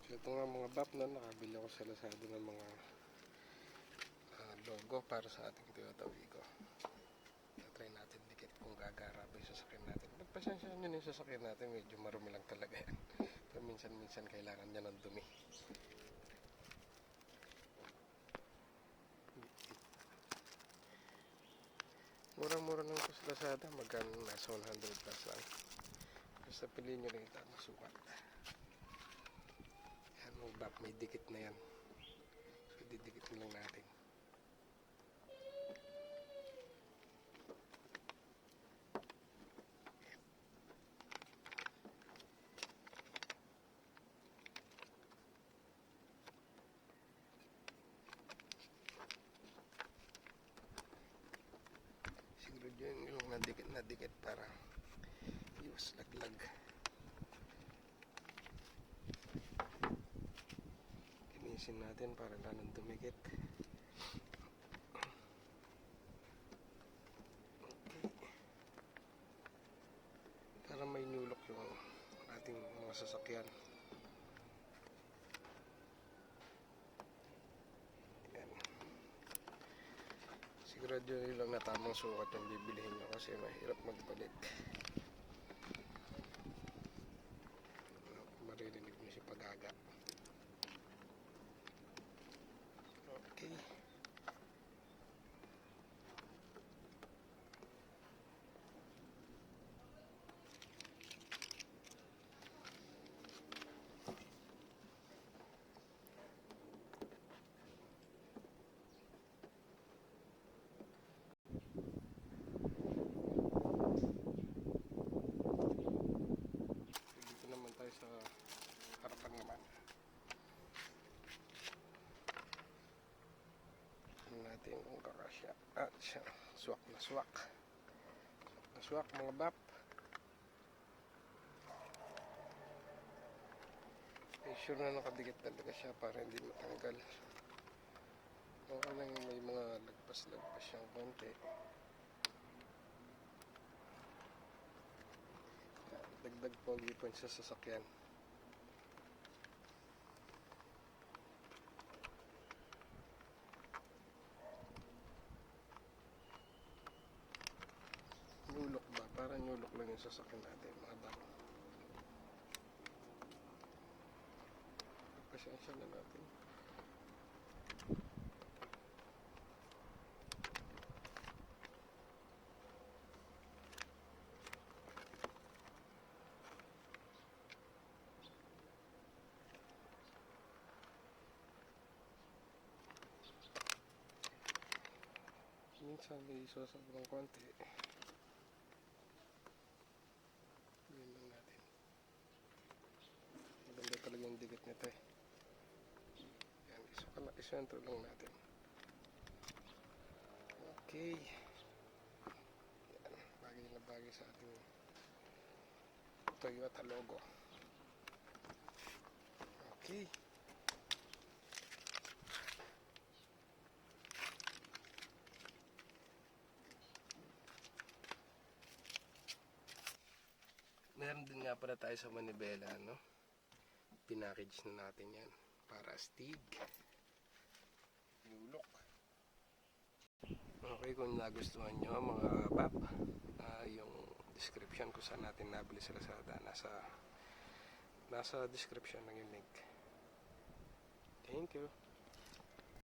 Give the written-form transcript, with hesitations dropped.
Ito nga mga bap na nakabili ako sa Lazada ng mga logo para sa ating Toyota Wigo. Try natin dikit kung gagara ba yung sasakyan natin. Pagpasensyaan nyo yung sasakyan natin, medyo marumi lang talaga yan. Pero minsan kailangan niya ng dumi. Murang-mura lang po sa Lazada, magkano nasa 100 plus lang. Basta piliin nyo lang yung tamang sukat. Yan mga bap, may dikit na yan. So didikit na lang natin. Yung nadikit para iwas laglag. Linisin natin para lalong dumikit. Okay. Para may nulok yung ating mga sasakyan. Yan. Sigurado nyo lang na tamang sukat yung bibilihin nyo kasi mahirap magpalit. Maririnig nyo si pagaga. Okay. Dito naman tayo sa harapan naman. Natin kung kakasya. Siya. Swak na swak. Swak mga bap. Sure na nakadikit talaga siya para hindi matanggal. Okay lang may mga lagpas-lagpas siyang konti. Dagdag pogi po sa sasakyan. Nyulok ba? Para nyulok lang yung sasakyan natin mga bap. Pasensya na natin. Minsan may isosab ng konti. Gawin lang natin. Maganda talaga yung dikit nito eh. Yan, isentro lang natin. Okay. Yan, bagay na bagay sa ating Toyota logo. Okay. Meron din nga pala tayo sa manibela, no? Pinackage na natin yan para astig. Nulok. Okay, kung nagustuhan nyo mga bab, yung description kung saan natin nabili sa Lazada, nasa description ng yung link. Thank you.